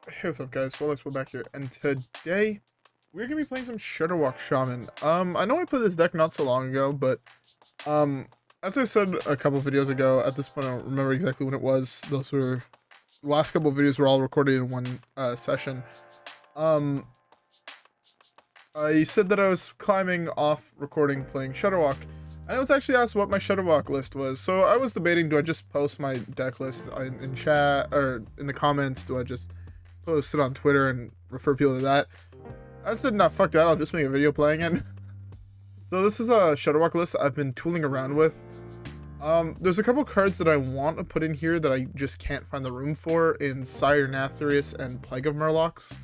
Hey, what's up, guys? WhirlXbow back here, and today we're gonna be playing some Shudderwock Shaman. I know I played this deck not so long ago, but um, as I said a couple videos ago, at this point I don't remember exactly when it was. Those were the last couple videos were all recorded in one session. Um, I said that I was climbing off recording playing Shudderwock, and I was actually asked what my Shudderwock list was. So I was debating: do I just post my deck list in chat or in the comments? Do I just post it on Twitter and refer people to that? I said, nah, fuck that, I'll just make a video playing it. So this is a Shudderwock list I've been tooling around with. There's a couple cards that I want to put in here that I just can't find the room for in Sire Nathrius and Plague of Murlocs.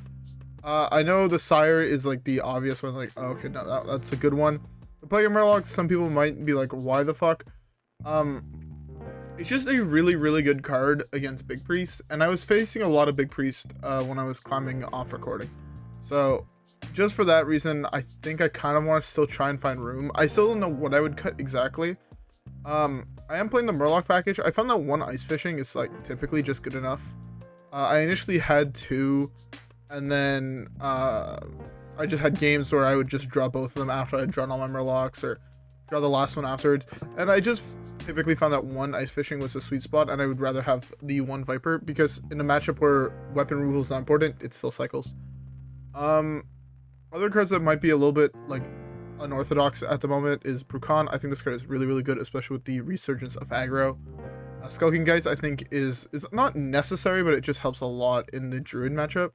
I know the Sire is like the obvious one, like, oh, okay, no, that's a good one. The Plague of Murlocs, some people might be like, why the fuck? It's just a really, really good card against Big Priest, and I was facing a lot of Big Priest when I was climbing off recording. So, just for that reason, I think I kind of want to still try and find room. I still don't know what I would cut exactly. I am playing the Murloc package. I found that one Ice Fishing is like typically just good enough. I initially had two, and then I just had games where I would just draw both of them after I'd drawn all my Murlocs, or draw the last one afterwards, and I just typically found that one Ice Fishing was a sweet spot, and I would rather have the one Viper, because in a matchup where weapon removal is not important, it still cycles. Other cards that might be a little bit like unorthodox at the moment is Bru'kan. I think this card is really, really good, especially with the resurgence of aggro. Skulking Geist I think is not necessary, but it just helps a lot in the Druid matchup.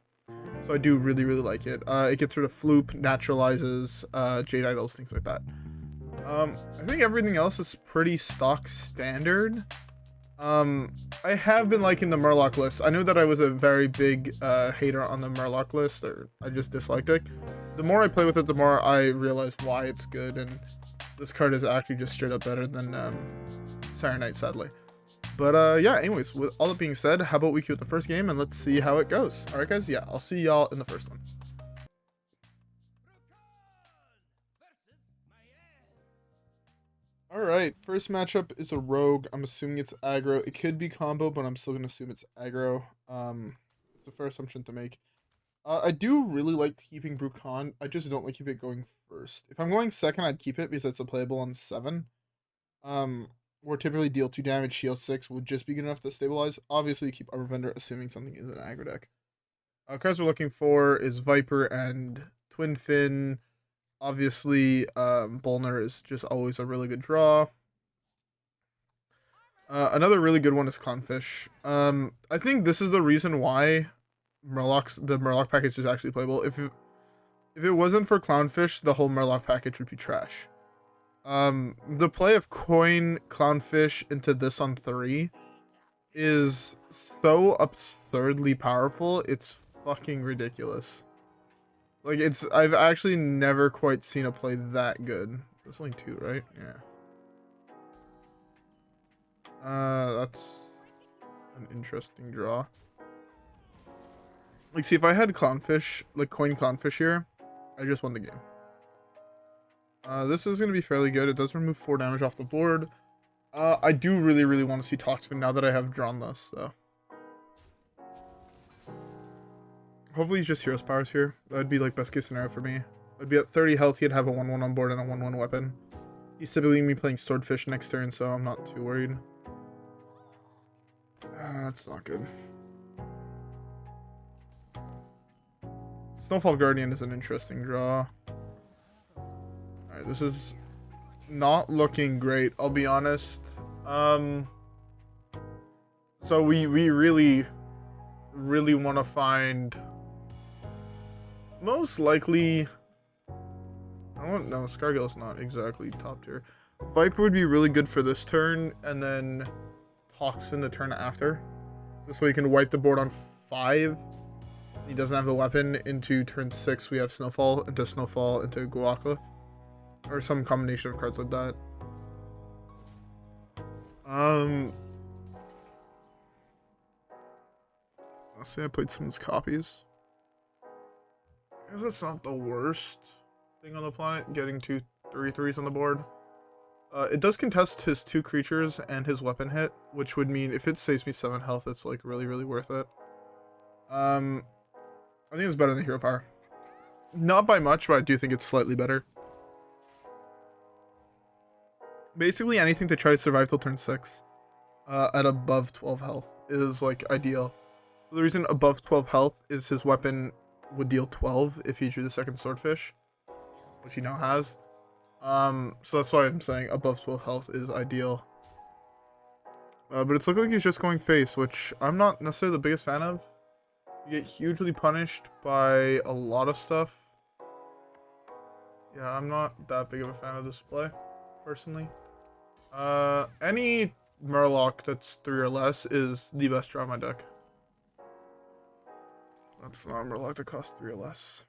So I do really, really like it. It gets rid of Floop, naturalizes, Jade Idols, things like that. I think everything else is pretty stock standard. I have been liking the Murloc list. I knew that I was a very big hater on the Murloc list, or I just disliked it. The more I play with it, the more I realize why it's good, and this card is actually just straight up better than Sire Knight, sadly. But yeah, anyways, with all that being said, how about we queue with the first game and let's see how it goes. Alright guys, yeah, I'll see y'all in the first one. Alright, first matchup is a rogue. I'm assuming it's aggro. It could be combo, but I'm still going to assume it's aggro. It's a fair assumption to make. I do really like keeping Bru'kan. I just don't like keep it going first. If I'm going second, I'd keep it because it's a playable on 7. Or typically deal 2 damage, shield 6 would just be good enough to stabilize. Obviously, you keep Arbor Vendor, assuming something is an aggro deck. Cards we're looking for is Viper and Twin Fin. Obviously, Bolner is just always a really good draw. Another really good one is Clownfish. I think this is the reason why the Murloc package is actually playable. If it wasn't for Clownfish, the whole Murloc package would be trash. The play of Coin Clownfish into this on 3 is so absurdly powerful. It's fucking ridiculous. Like, I've actually never quite seen a play that good. There's only 2, right? Yeah. That's an interesting draw. Like, see, if I had Clownfish, like Coin Clownfish here, I just won the game. This is going to be fairly good. It does remove 4 damage off the board. I do really, really want to see Toxfin now that I have drawn this, though. Hopefully he's just Hero's Powers here. That would be like best case scenario for me. I'd be at 30 health, he'd have a 1-1 on board and a 1-1 weapon. He's typically going to be playing Swordfish next turn, so I'm not too worried. That's not good. Snowfall Guardian is an interesting draw. Alright, this is not looking great, I'll be honest. So we really want to find... Most likely, I don't know, Scargil's not exactly top tier. Viper would be really good for this turn, and then Toxfin the turn after. This way you can wipe the board on 5. He doesn't have the weapon. Into turn 6 we have Snowfall, into Guaka. Or some combination of cards like that. I'll say I played some of his copies. I guess that's not the worst thing on the planet, getting 2 3/3s on the board. It does contest his 2 creatures and his weapon hit, which would mean if it saves me 7 health, it's like really, really worth it. I think it's better than Hero Power. Not by much, but I do think it's slightly better. Basically, anything to try to survive till turn 6 at above 12 health is like ideal. The reason above 12 health is his weapon would deal 12 if he drew the second Swordfish, which he now has. So that's why I'm saying above 12 health is ideal. But it's looking like he's just going face, which I'm not necessarily the biggest fan of. You get hugely punished by a lot of stuff. Yeah, I'm not that big of a fan of this play, personally. Any Murloc that's 3 or less is the best draw in my deck. That's not a Murloc that costs 3 or less.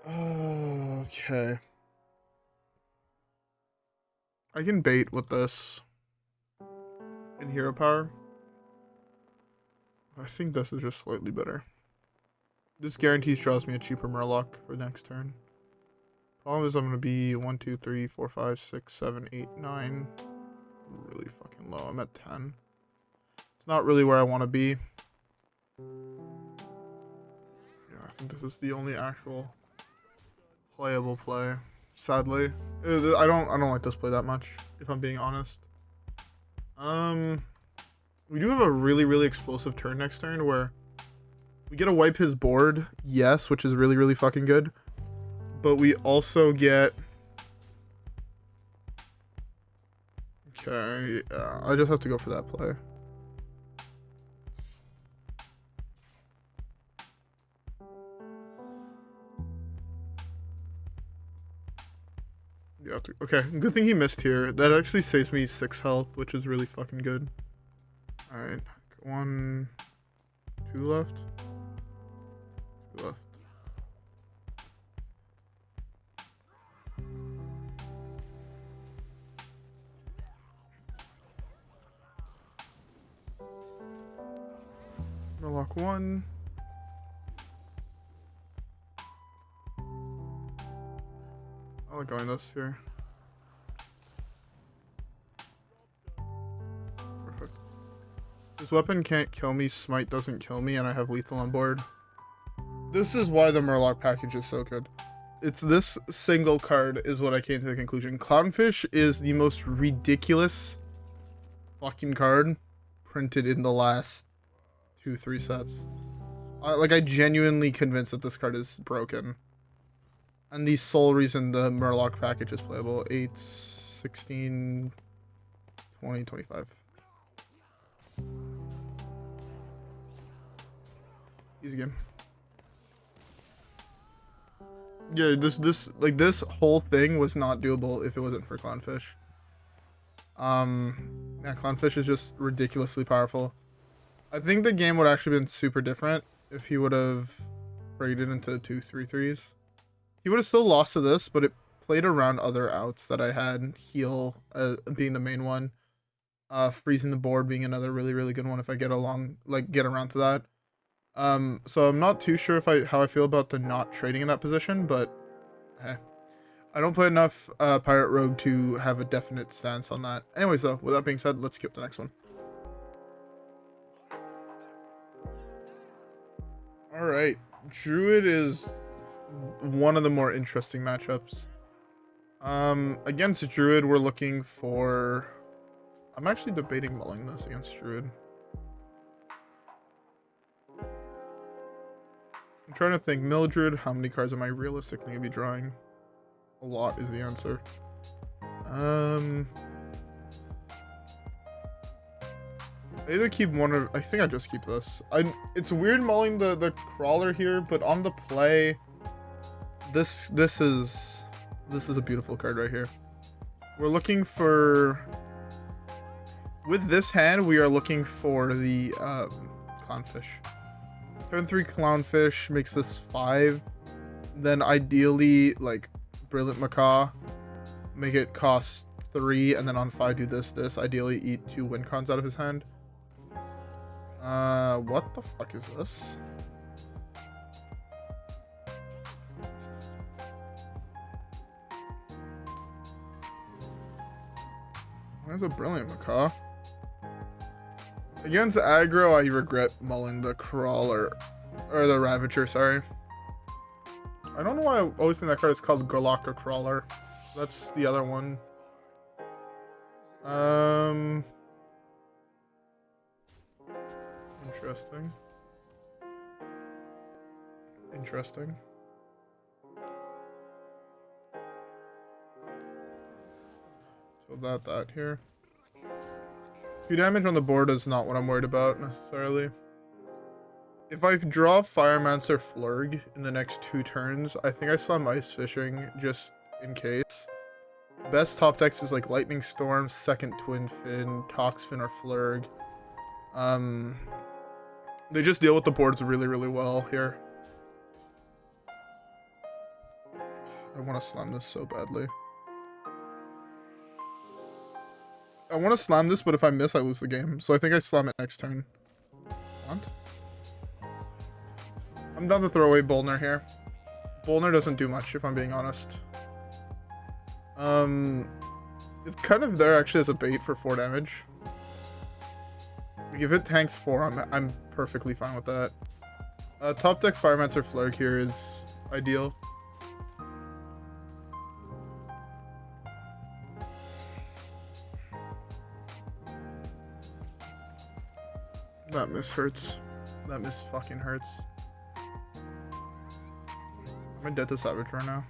Okay. I can bait with this in Hero Power. I think this is just slightly better. This guarantees draws me a cheaper Murloc for next turn. Problem is I'm going to be 1, 2, 3, 4, 5, 6, 7, 8, 9. I'm really fucking low. I'm at 10. It's not really where I want to be. Yeah, I think this is the only actual playable play. Sadly. I don't like this play that much, if I'm being honest. We do have a really explosive turn next turn where we get to wipe his board, yes, which is really fucking good. But we also get... Okay, yeah, I just have to go for that play. You have to... Okay, good thing he missed here. That actually saves me 6 health, which is really fucking good. Alright, 1, 2 left. 2 left. Murloc 1. I like going this here. Perfect. This weapon can't kill me, Smite doesn't kill me, and I have lethal on board. This is why the Murloc package is so good. It's this single card is what I came to the conclusion. Clownfish is the most ridiculous fucking card printed in the last 2-3 sets. I genuinely convinced that this card is broken. And the sole reason the Murloc package is playable. 8, 16, 20, 25. Easy game. Yeah, this whole thing was not doable if it wasn't for Clownfish. Yeah, Clownfish is just ridiculously powerful. I think the game would actually been super different if he would have traded into 2/3/3s. He would have still lost to this, but it played around other outs that I had. Heal being the main one. Freezing the board being another really good one if I get around to that. So I'm not too sure how I feel about the not trading in that position, but hey. I don't play enough Pirate Rogue to have a definite stance on that. Anyways though, with that being said, let's skip the next one. Alright, Druid is one of the more interesting matchups. Against Druid, we're looking for... I'm actually debating mulling this against Druid. I'm trying to think, Mildred, how many cards am I realistically going to be drawing? A lot is the answer. I either keep one or... I think I just keep this. It's weird mulling the crawler here, but on the play... This is a beautiful card right here. We're looking for... With this hand, we are looking for the Clownfish. Turn 3 Clownfish makes this 5. Then ideally, like, Brilliant Macaw. Make it cost 3, and then on 5 do this. Ideally eat 2 win cons out of his hand. What the fuck is this? There's a Brilliant Macaw. Against aggro, I regret mulling the Crawler, or the Ravager, sorry. I don't know why I always think that card is called Gorloc Crawler. That's the other one. Interesting. Interesting. So that here. Few damage on the board is not what I'm worried about necessarily. If I draw Firemancer Flurgl in the next 2 turns, I think I slam Ice Fishing just in case. Best top decks is like Lightning Storm, Second Twin Fin, Toxfin, or Flurgl. They just deal with the boards really, really well here. I want to slam this so badly. I want to slam this, but if I miss, I lose the game. So I think I slam it next turn. What? I'm down to throw away Bolner here. Bolner doesn't do much, if I'm being honest. It's kind of there actually as a bait for 4 damage. Like if it tanks 4, I'm perfectly fine with that. Top deck Firemancer Flurgl here is ideal. That miss hurts. That miss fucking hurts. Am I dead to Savage right now?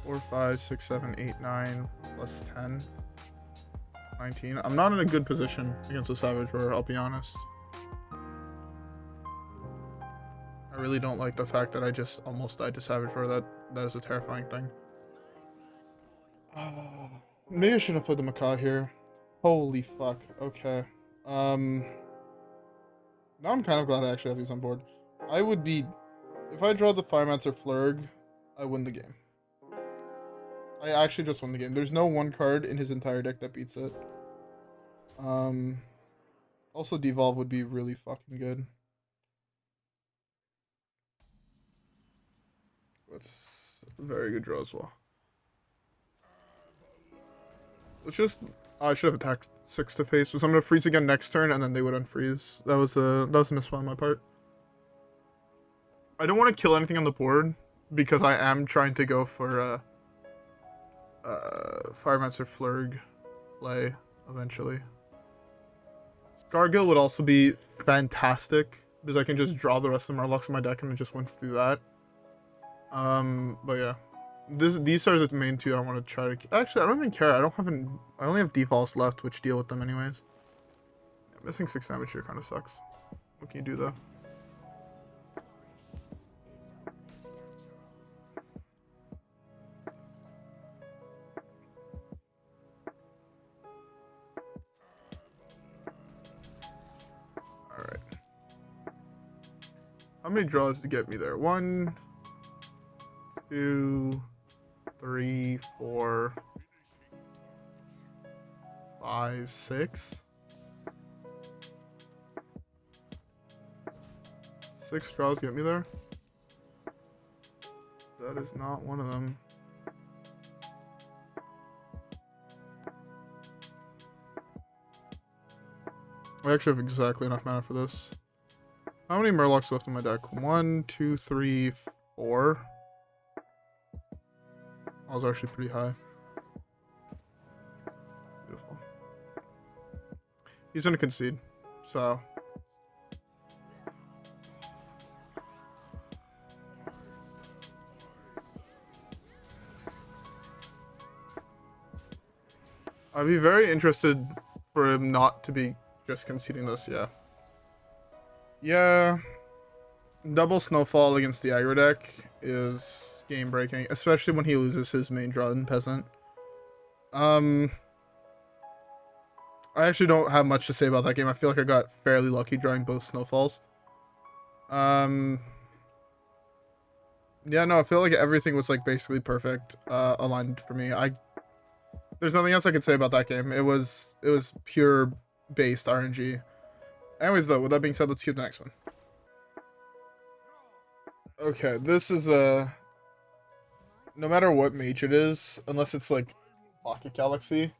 4, 5, 6, 7, 8, 9, plus 10. 19. I'm not in a good position against the Savage Roar, I'll be honest. I really don't like the fact that I just almost died to Savage Roar. That is a terrifying thing. Maybe I shouldn't have played the Macaw here. Holy fuck. Okay. Now I'm kind of glad I actually have these on board. I would be... If I draw the Firemancer Flurgl, I win the game. I actually just won the game. There's no one card in his entire deck that beats it. Also, Devolve would be really fucking good. That's a very good draw as well. Let's just... I should have attacked 6 to face, so I'm gonna freeze again next turn, and then they would unfreeze. That was a misplay on my part. I don't want to kill anything on the board because I am trying to go for Firemancer Flurgl play eventually. Scargil would also be fantastic because I can just draw the rest of the Murlocs in my deck and I just went through that. But yeah. These are the main 2 I want to try to... Actually, I don't even care. I only have defaults left, which deal with them anyways. Yeah, missing 6 damage here kind of sucks. What can you do, though? Alright. How many draws to get me there? 1, 2... 3, 4, 5, 6. 6 draws get me there. That is not one of them. I actually have exactly enough mana for this. How many Murlocs left in my deck? 1, 2, 3, 4. I was actually pretty high. Beautiful. He's gonna concede, so. I'd be very interested for him not to be just conceding this, yeah. Yeah. Double Snowfall against the aggro deck is game breaking, especially when he loses his main draw in Peasant. I actually don't have much to say about that game. I feel like I got fairly lucky drawing both Snowfalls. Yeah, no, I feel like everything was like basically perfect, aligned for me. There's nothing else I could say about that game. It was pure based RNG. Anyways, though, with that being said, let's keep the next one. Okay, this is a... No matter what mage it is, unless it's like Pocket Galaxy,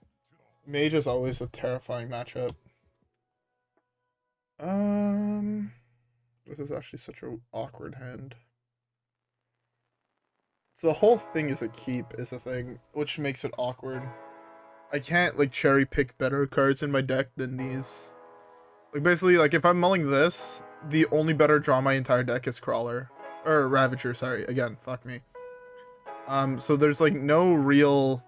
mage is always a terrifying matchup. This is actually such an awkward hand. So the whole thing is a keep is the thing, which makes it awkward. I can't like cherry pick better cards in my deck than these. Like basically, like if I'm mulling this, the only better draw in my entire deck is Crawler. Or Ravager, sorry. Again, fuck me. So there's like no real...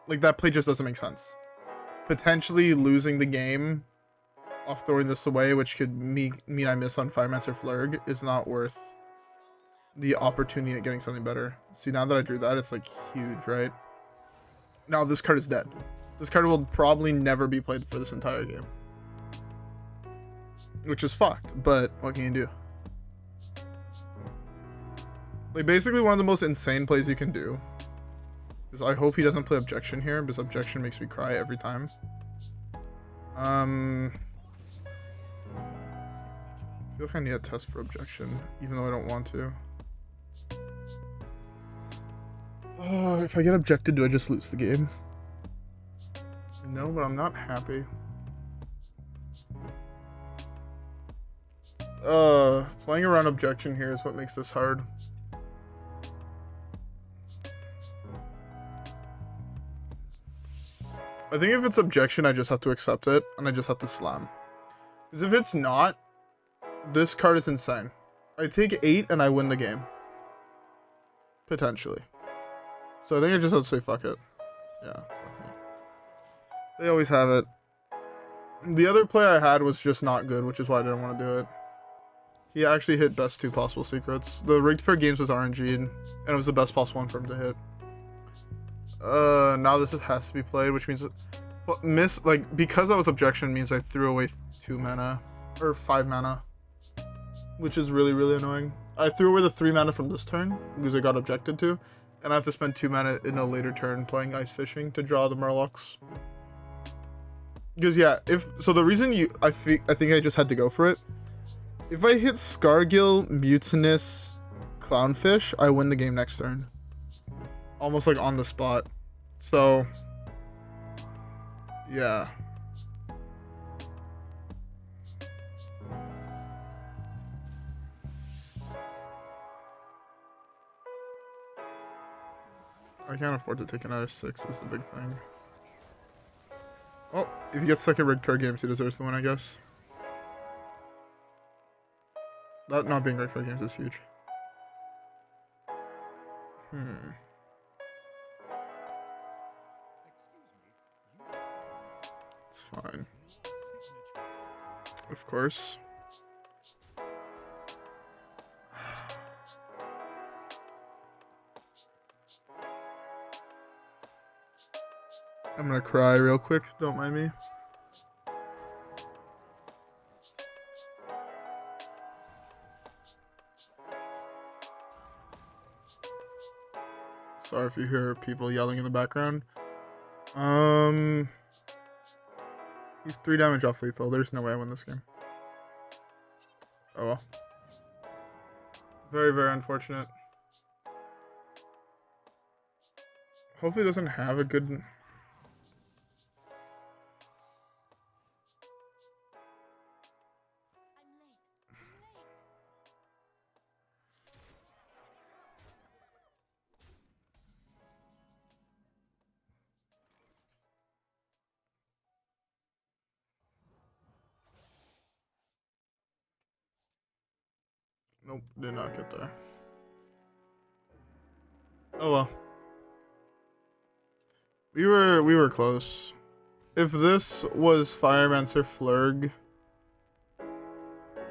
Like that play just doesn't make sense. Potentially losing the game off throwing this away, which could mean I miss on Firemancer Flurgl, is not worth the opportunity at getting something better. See, now that I drew that, it's like huge, right? Now this card is dead. This card will probably never be played for this entire game. Which is fucked, but what can you do? Like, basically one of the most insane plays you can do is I hope he doesn't play Objection here, because Objection makes me cry every time. I feel like I need a test for Objection, even though I don't want to. Oh, if I get objected, do I just lose the game? No, but I'm not happy. Playing around Objection here is what makes this hard. I think if it's Objection, I just have to accept it, and I just have to slam. Because if it's not, this card is insane. I take 8 and I win the game. Potentially. So I think I just have to say fuck it. Yeah, fuck me. They always have it. The other play I had was just not good, which is why I didn't want to do it. He actually hit best 2 possible secrets. The Rigged Fair Games was RNG'd, and it was the best possible one for him to hit. Now this has to be played, which means because that was Objection means I threw away 2 mana or 5 mana, which is really, really annoying. I threw away the 3 mana from this turn because I got objected to, and I have to spend 2 mana in a later turn playing Ice Fishing to draw the Murlocs. Because yeah, the reason I think I just had to go for it. If I hit Scargil, Mutanus, Clownfish, I win the game next turn. Almost like on the spot. So, yeah. I can't afford to take another 6 is the big thing. Oh, if he gets second Rigged Fair Games, he deserves the win, I guess. That not being Rigged Fair Games is huge. It's fine. Of course. I'm gonna cry real quick, don't mind me. Sorry if you hear people yelling in the background. He's 3 damage off lethal. There's no way I win this game. Oh well. Very, very unfortunate. Hopefully he doesn't have a good... Nope, did not get there. Oh well. We were close. If this was Firemancer Flurgl,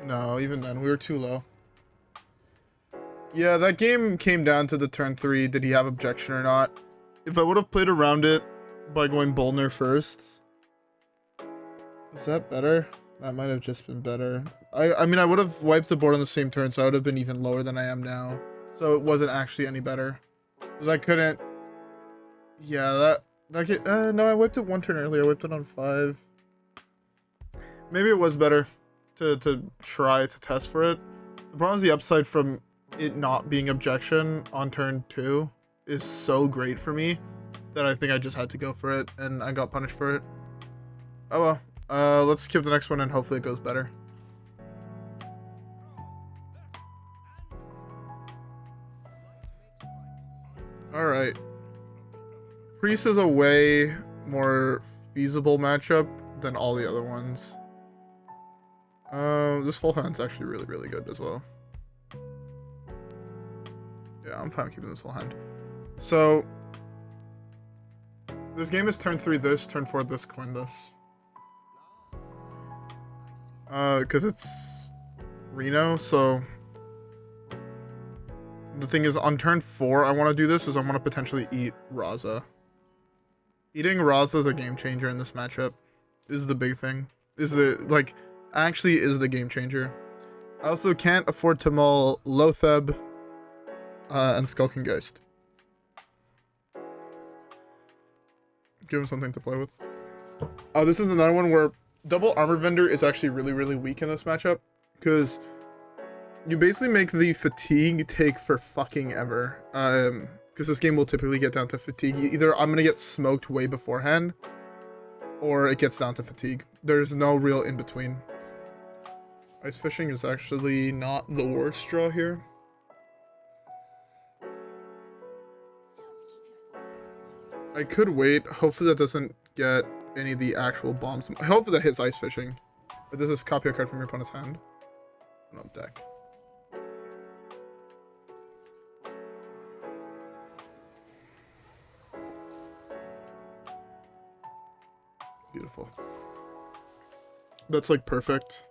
no, even then we were too low. Yeah, that game came down to the turn 3. Did he have Objection or not? If I would have played around it by going Bolner first, is that better? That might have just been better. I mean, I would have wiped the board on the same turn, so I would have been even lower than I am now. So it wasn't actually any better. Because I couldn't... Yeah, no, I wiped it 1 turn earlier. I wiped it on 5. Maybe it was better to try to test for it. The problem is the upside from it not being Objection on turn 2 is so great for me that I think I just had to go for it, and I got punished for it. Oh well. Let's skip the next one and hopefully it goes better. Alright. Priest is a way more feasible matchup than all the other ones. This full hand's actually really, really good as well. Yeah, I'm fine with keeping this full hand. So, this game is turn 3 this, turn 4 this, coin this. Because it's Reno, so... The thing is, on turn 4, I want to do this, is I want to potentially eat Raza. Eating Raza is a game changer in this matchup. Is the big thing. Actually is the game changer. I also can't afford to mull Loatheb and Skulking Geist. Give him something to play with. Oh, this is another one where Double Armor Vendor is actually really, really weak in this matchup. Because you basically make the fatigue take for fucking ever. Because this game will typically get down to fatigue. Either I'm going to get smoked way beforehand, or it gets down to fatigue. There's no real in-between. Ice fishing is actually not the worst draw here. I could wait. Hopefully that doesn't get any of the actual bombs. Hopefully that hits ice fishing. But this is copy a card from your opponent's hand. No, deck. Beautiful. That's like perfect.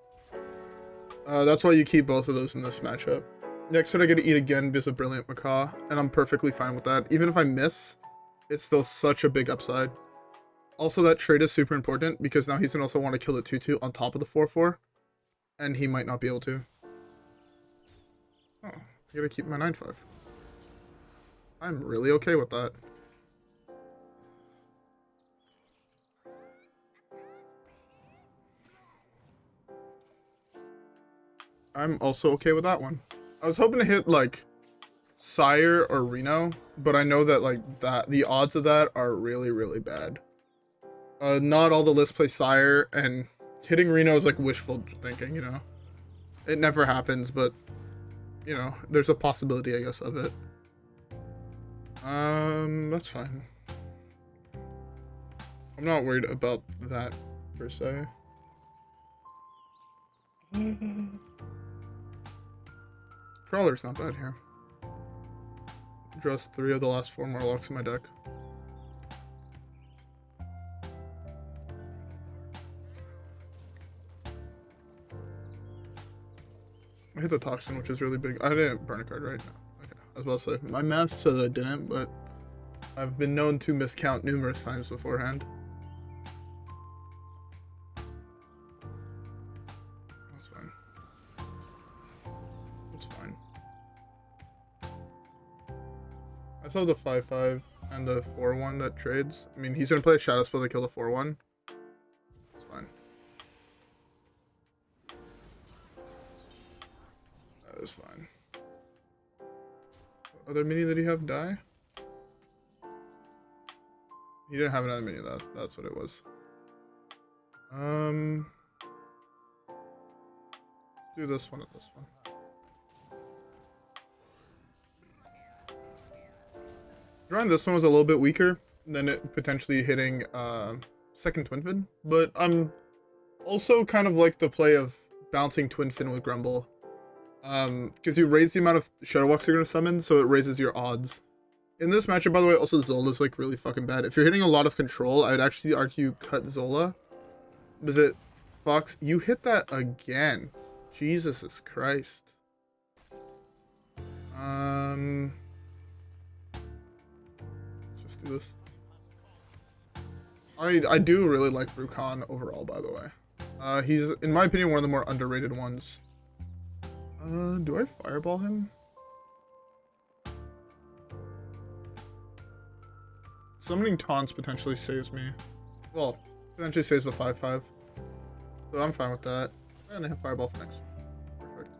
That's why you keep both of those in this matchup. Next turn I get to eat again because of Brilliant Macaw, and I'm perfectly fine with that. Even if I miss, it's still such a big upside. Also, that trade is super important because now he's gonna also want to kill the 2/2 on top of the 4/4, and he might not be able to. Oh, I gotta keep my 9/5. I'm really okay with that. I'm also okay with that one. I was hoping to hit like Sire or Reno, but I know that the odds of that are really, really bad. Not all the lists play Sire, and hitting Reno is like wishful thinking, you know? It never happens, but you know, there's a possibility, I guess, of it. That's fine. I'm not worried about that per se. Crawler's not bad here. Just 3 of the last 4 Morlocks in my deck. I hit the Toxfin, which is really big. I didn't burn a card, right? No. Okay. I was about to say, my math says I didn't, but I've been known to miscount numerous times beforehand. That's fine. That's fine. I saw the 5/5 and the 4/1 that trades. I mean, he's gonna play a Shadow Spell to kill the 4/1. It's fine. That is fine. What other mini did he have die? He didn't have another mini. That's what it was. Let's do this one and this one. Drawing this one was a little bit weaker than it potentially hitting second Twinfin, but I'm also kind of like the play of bouncing Twinfin with Grumble, because you raise the amount of Shudderwocks you're going to summon, so it raises your odds. In this matchup, by the way, also Zola's like really fucking bad. If you're hitting a lot of control, I'd actually argue cut Zola. Was it Fox? You hit that again. Jesus Christ. Let's just do this. I do really like Bru'kan overall, by the way. He's, in my opinion, one of the more underrated ones. Do I fireball him? Summoning taunts potentially saves me. Well, potentially saves the 5/5. So I'm fine with that. I'm gonna hit fireball for next. Perfect.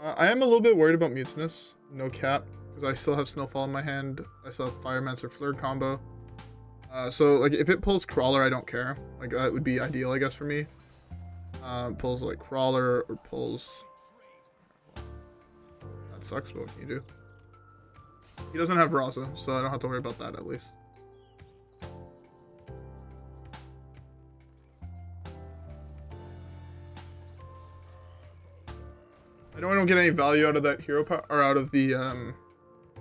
I am a little bit worried about Mutanus. No cap. Because I still have Snowfall in my hand. I still have Firemancer Flurgl combo. So like if it pulls Crawler, I don't care. Like that would be ideal, I guess, for me. Pulls like Crawler or pulls. That sucks, but what can you do? He doesn't have Raza, so I don't have to worry about that at least. I know I don't get any value out of that hero power or out of the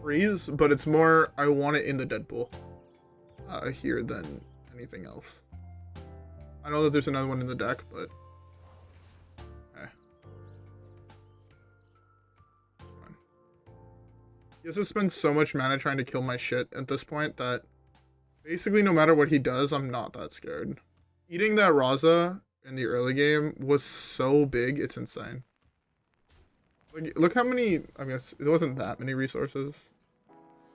freeze, but it's more I want it in the Deadpool here than anything else. I know that there's another one in the deck, but okay. It's fine. He has to spend so much mana trying to kill my shit at this point that basically no matter what he does, I'm not that scared. Eating that Raza in the early game was so big, it's insane. Like, look how many, I guess it wasn't that many resources,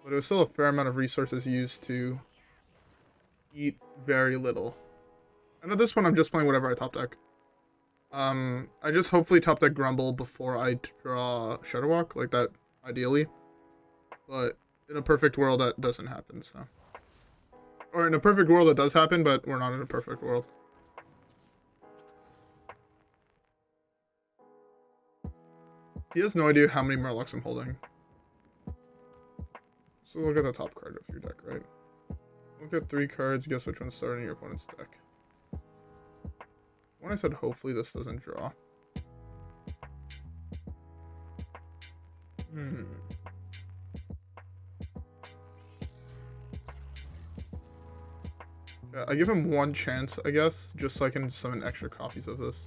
but it was still a fair amount of resources used to eat very little. And at this point, I'm just playing whatever I top deck. I just hopefully top deck Grumble before I draw Shudderwock, like that, ideally. But in a perfect world, that doesn't happen, so. Or in a perfect world, that does happen, but we're not in a perfect world. He has no idea how many Murlocs I'm holding. So look at the top card of your deck, right? Look at 3 cards, guess which one's starting in your opponent's deck. When I said hopefully this doesn't draw. Yeah, I give him 1 chance, I guess, just so I can summon extra copies of this.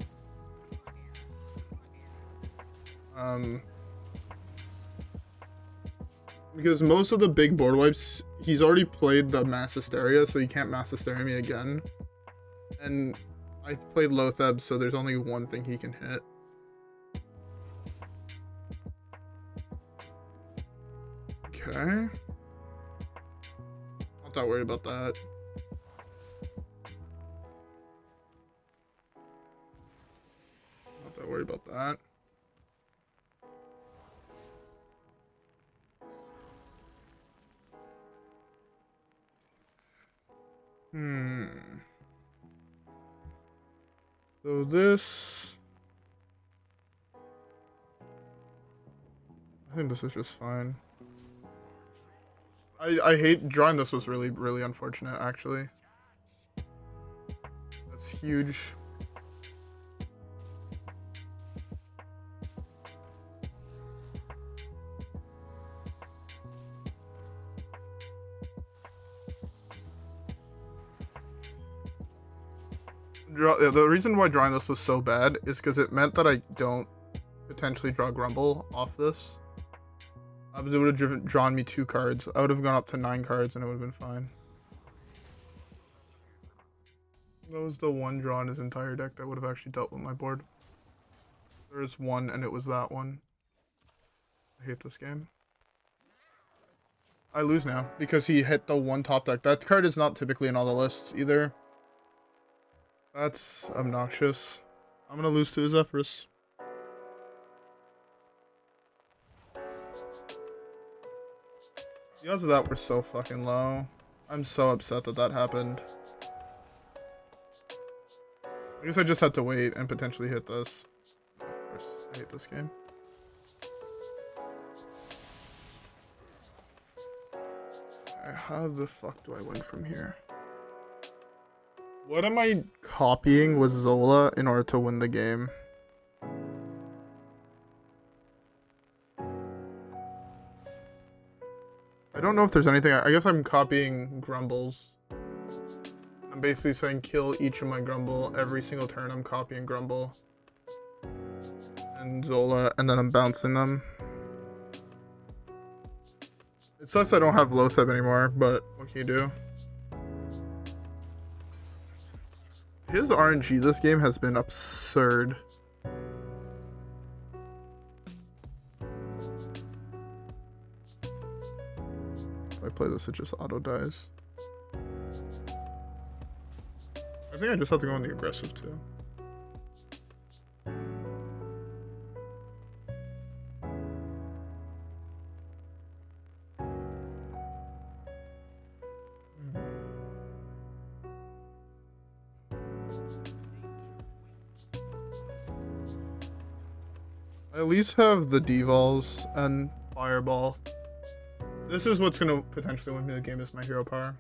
Because most of the big board wipes, he's already played the Mass Hysteria, so he can't Mass Hysteria me again. And I played Loatheb, so there's only one thing he can hit. Okay. Not that worried about that. Not that worried about that. So this... I think this is just fine. I hate drawing this was really, really unfortunate, actually. That's huge. Yeah, the reason why drawing this was so bad is because it meant that I don't potentially draw Grumble off this. It would have drawn me 2 cards. I would have gone up to 9 cards and it would have been fine. That was the one draw in his entire deck that would have actually dealt with my board. There's one and it was that one. I hate this game. I lose now because he hit the one top deck. That card is not typically in all the lists either. That's obnoxious. I'm gonna lose to his Zephyrus. The odds of that were so fucking low. I'm so upset that that happened. I guess I just had to wait and potentially hit this. Of course, I hate this game. Alright, how the fuck do I win from here? What am I copying with Zola in order to win the game? I don't know if there's anything. I guess I'm copying Grumbles. I'm basically saying kill each of my Grumble. Every single turn I'm copying Grumble. And Zola, and then I'm bouncing them. It sucks I don't have Loatheb anymore, but what can you do? His RNG this game has been absurd. If I play this, it just auto dies. I think I just have to go on the aggressive too. I at least have the Devolves and Fireball. This is what's going to potentially win me the game, is my hero power.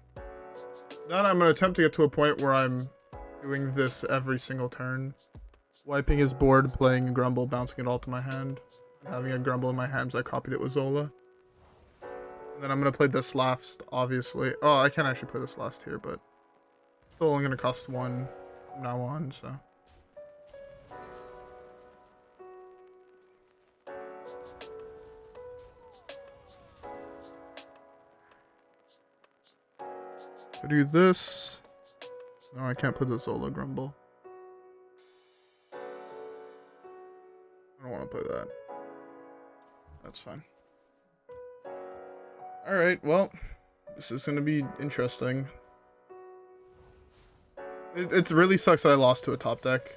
Then I'm going to attempt to get to a point where I'm doing this every single turn. Wiping his board, playing a Grumble, bouncing it all to my hand. And having a Grumble in my hands, I copied it with Zola. And then I'm going to play this last, obviously. Oh, I can't actually play this last here, but it's only going to cost 1 from now on, so. I do this. No, I can't put the Zola Grumble. I don't want to play that. That's fine. Alright, well, this is going to be interesting. It really sucks that I lost to a top deck,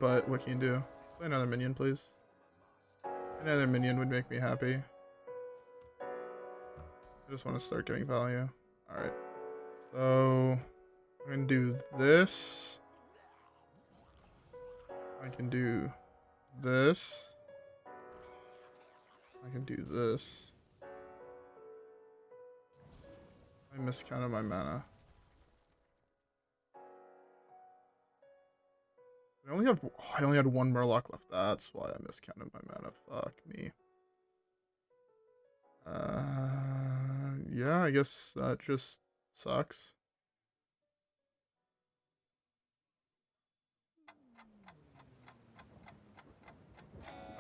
but what can you do? Play another minion, please. Another minion would make me happy. I just want to start getting value. Alright. So, I'm going to do this. I can do this. I can do this. I miscounted my mana. I only had 1 Murloc left. That's why I miscounted my mana. Fuck me. Yeah, I guess that just sucks.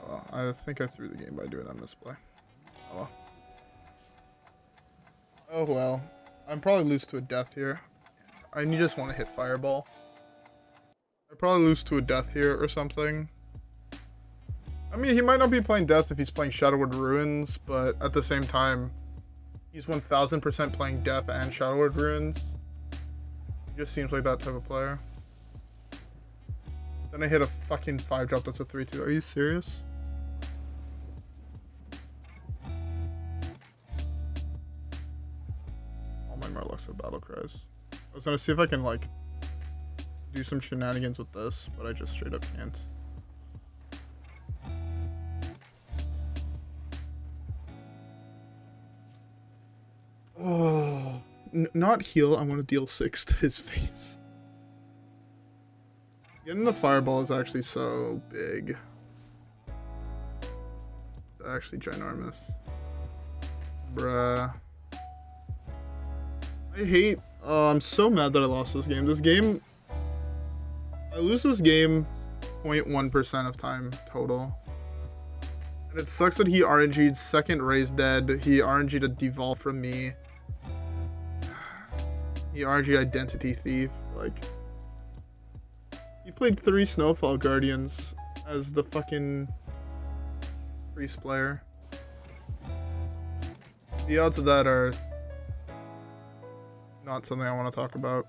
Oh, I think I threw the game by doing that misplay. Oh well. Oh well. I'm probably lose to a death here. I just want to hit Fireball. I probably lose to a death here or something. I mean, he might not be playing death if he's playing Shadowwood Ruins, but at the same time, he's 1000% playing death and Shadowwood Ruins. He just seems like that type of player. Then I hit a fucking 5-drop that's a 3-2. Are you serious? All my Murlocs are battle cries. I was gonna see if I can, like, do some shenanigans with this, but I just straight up can't. Oh, not heal. I want to deal 6 to his face. Getting the Fireball is actually so big. It's actually ginormous. Bruh. I hate... Oh, I'm so mad that I lost this game. This game... I lose this game 0.1% of time total. And it sucks that he RNG'd second Raise Dead. He RNG'd a Devolve from me. He RNG Identity Thief. Like, he played 3 Snowfall Guardians as the fucking priest player. The odds of that are not something I want to talk about.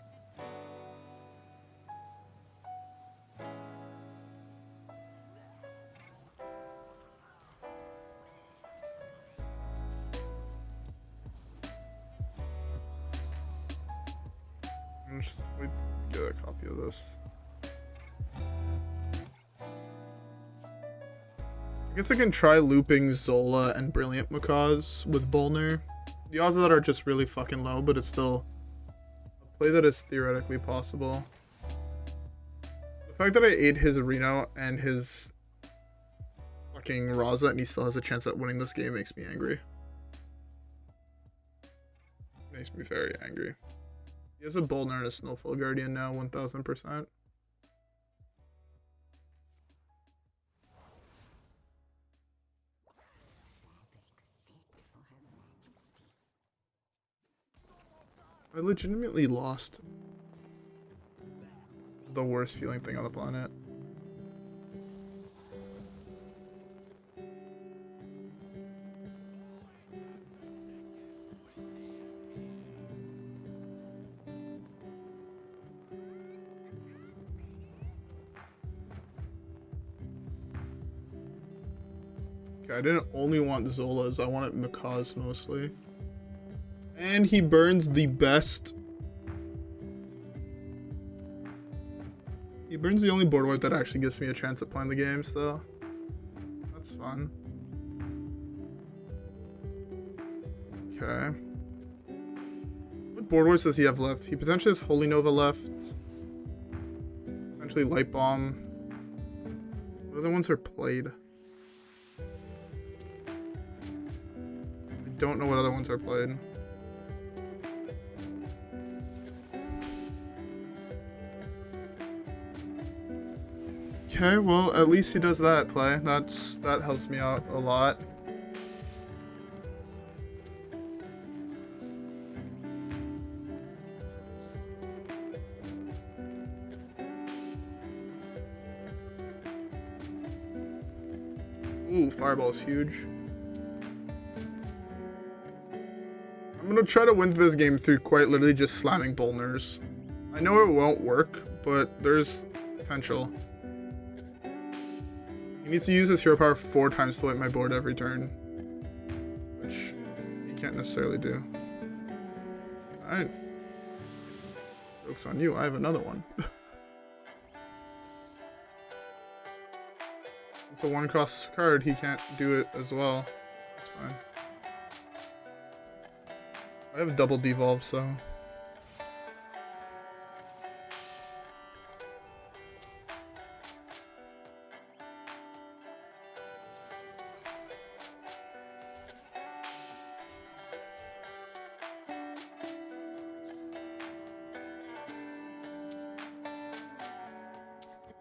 Just wait to get a copy of this. I guess I can try looping Zola and Brilliant Macaws with Bolner. The odds of that are just really fucking low, but it's still a play that is theoretically possible. The fact that I ate his Reno and his fucking Raza and he still has a chance at winning this game makes me angry. Makes me very angry. He has a Bolner and a Snowfall Guardian now, 1000%. I legitimately lost. It's the worst feeling thing on the planet. I didn't only want Zolas, I wanted Macaws mostly. And he burns the best. He burns the only board wipe that actually gives me a chance at playing the game, so That's fun. Okay. What board wars does he have left? He potentially has Holy Nova left. Potentially Light Bomb. What other ones are played? I don't know what other ones are played. Okay, well, at least he does that play. That helps me out a lot. Ooh, Fireball is huge. I'm gonna try to win this game through quite literally just slamming Bolners. I know it won't work, but there's potential. He needs to use his hero power 4 times to wipe my board every turn, which he can't necessarily do. Alright. Joke's on you, I have another one. It's a 1-cost card, he can't do it as well. That's fine. I have double Devolve, so...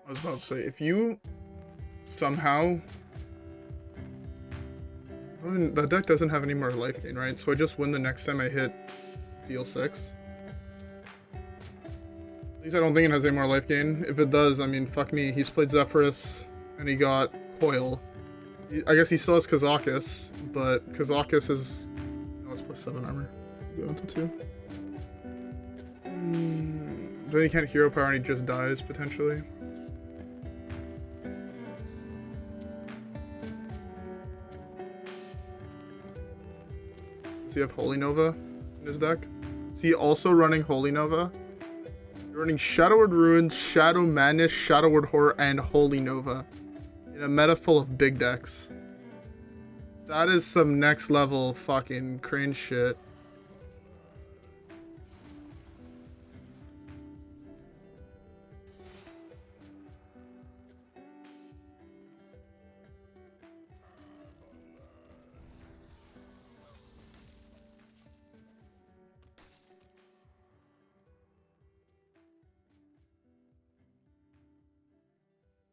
I was about to say, if you somehow... I mean, the deck doesn't have any more life gain, right? So I just win the next time I hit deal 6. At least I don't think it has any more life gain. If it does, I mean, fuck me. He's played Zephyrus, and he got Coil. I guess he still has Kazakis, but Kazakis is... No, it's +7 armor. Go into 2. Then he can't hero power and he just dies, potentially. Does he have Holy Nova in his deck? Is he also running Holy Nova? You're running Shadowward Ruins, Shadow Madness, Shadowward Horror, and Holy Nova in a meta full of big decks. That is some next level fucking cringe shit.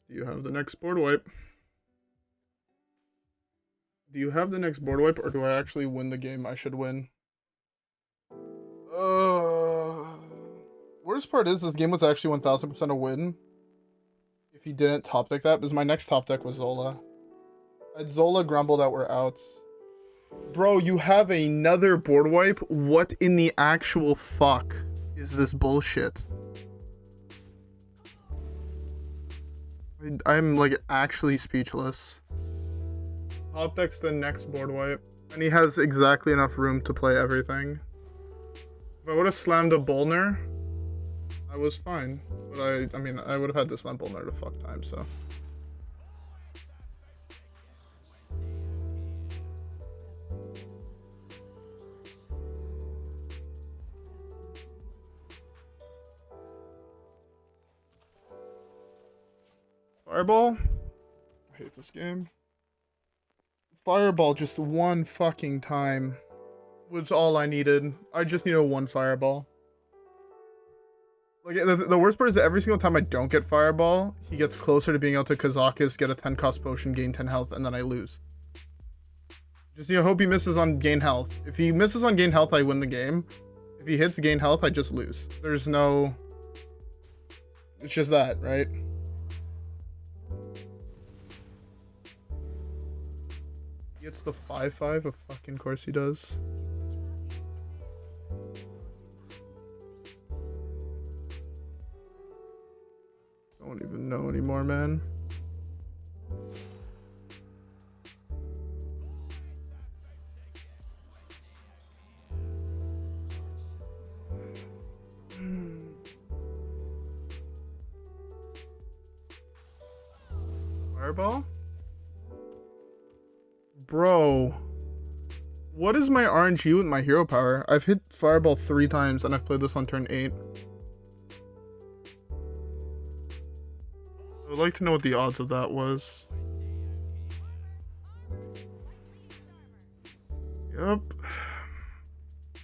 Do you have the next board wipe? Do you have the next board wipe, or do I actually win the game I should win? Worst part is this game was actually 1000% a win. If he didn't top deck that, because my next top deck was Zola. I had Zola, Grumble that were outs. Bro, you have another board wipe? What in the actual fuck is this bullshit? I'm like actually speechless. Top deck's the next board wipe, and he has exactly enough room to play everything. If I would have slammed a Bolner, I was fine. But I mean, I would have had to slam Bolner to fuck time, so. Fireball? I hate this game. Fireball just one fucking time was all I needed. I just needed one Fireball. Like, the worst part is that every single time I don't get Fireball, he gets closer to being able to Kazakis, get a 10-cost potion, gain 10 health, and then I lose. Just, you know, hope he misses on gain health. If he misses on gain health, I win the game. If he hits gain health, I just lose. There's no... It's just that, right? He gets the 5/5, of fucking course he does. Don't even know anymore, man. Fireball? Bro. What is my RNG with my hero power? I've hit Fireball 3 times and I've played this on turn 8. I would like to know what the odds of that was. Yep.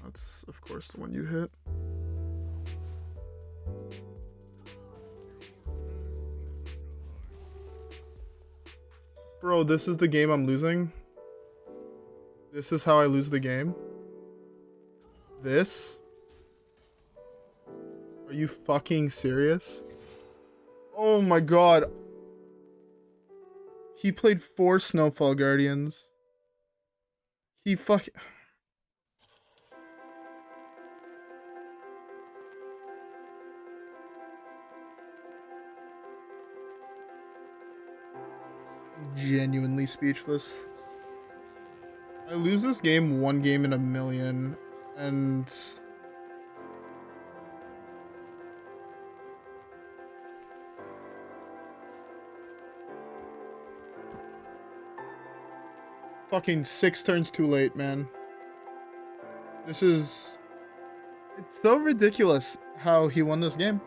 That's, of course, the one you hit. Bro, this is the game I'm losing. This is how I lose the game. This? Are you fucking serious? Oh my god. He played 4 Snowfall Guardians. He fucking... Genuinely speechless. I lose this game 1 game in a million, and... Fucking 6 turns too late, man. This is... It's so ridiculous how he won this game.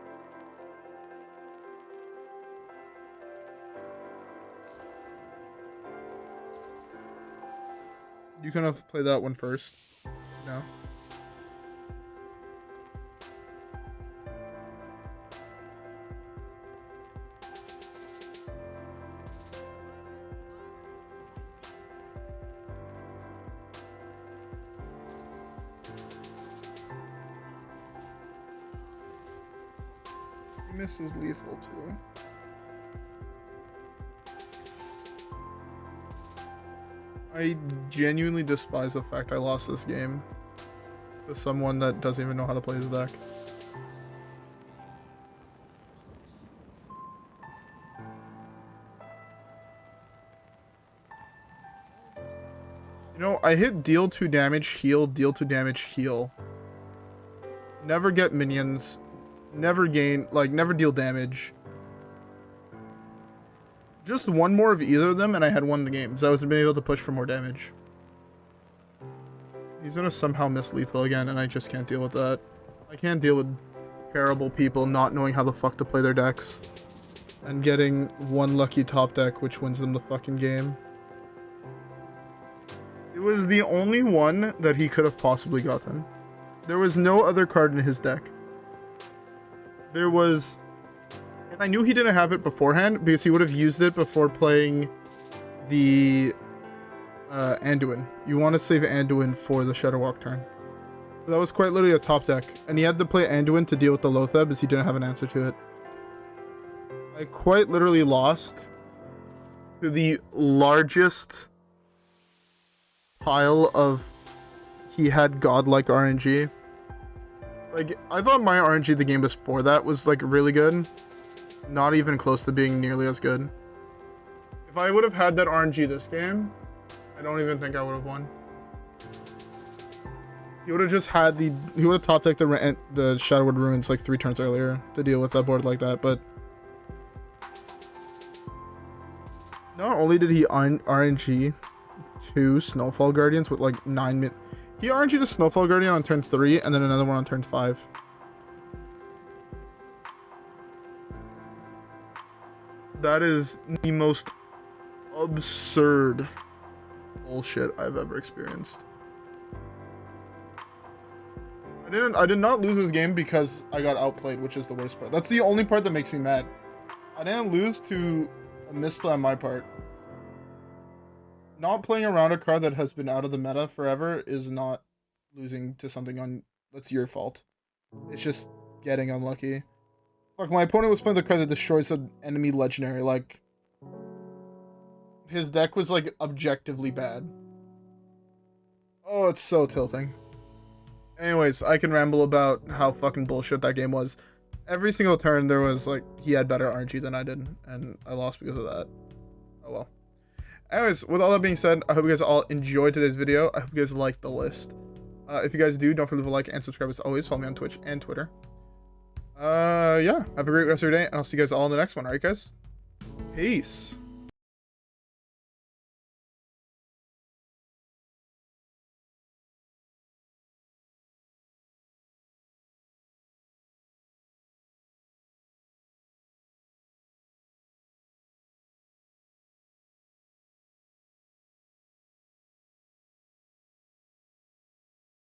You kind of play that one first. No. This is lethal too. I genuinely despise the fact I lost this game to someone that doesn't even know how to play his deck. You know, I hit deal 2 damage, heal, deal 2 damage, heal. Never get minions. Never gain, like, never deal damage. Just one more of either of them and I had won the game. So I was been able to push for more damage. He's gonna somehow miss lethal again and I just can't deal with that. I can't deal with terrible people not knowing how the fuck to play their decks. And getting one lucky top deck which wins them the fucking game. It was the only one that he could have possibly gotten. There was no other card in his deck. There was... And I knew he didn't have it beforehand because he would have used it before playing the Anduin. You want to save Anduin for the Shudderwock turn. But that was quite literally a top deck. And he had to play Anduin to deal with the Loatheb as he didn't have an answer to it. I quite literally lost to the largest pile of he had godlike RNG. Like, I thought my RNG the game before that was, like, really good. Not even close to being nearly as good. If I would have had that RNG this game, I don't even think I would have won. He would have just had the... He would have top decked the Shadowwood Ruins, like, 3 turns earlier to deal with that board like that, but... Not only did he RNG 2 Snowfall Guardians with, like, 9 minutes... He RNG'd a Snowfall Guardian on turn 3, and then another one on turn 5. That is the most absurd bullshit I've ever experienced. I did not lose this game because I got outplayed, which is the worst part. That's the only part that makes me mad. I didn't lose to a misplay on my part. Not playing around a card that has been out of the meta forever is not losing to something on that's your fault. It's just getting unlucky. Look, my opponent was playing the card that destroys an enemy legendary. Like, his deck was, like, objectively bad. Oh, it's so tilting. Anyways, I can ramble about how fucking bullshit that game was. Every single turn there was, like, he had better RNG than I did, and I lost because of that. Oh well. Anyways, with all that being said, I hope you guys all enjoyed today's video. I hope you guys liked the list. If you guys do, don't forget to leave a like and subscribe as always. Follow me on Twitch and Twitter. Yeah, have a great rest of your day, and I'll see you guys all in the next one. Alright, guys? Peace.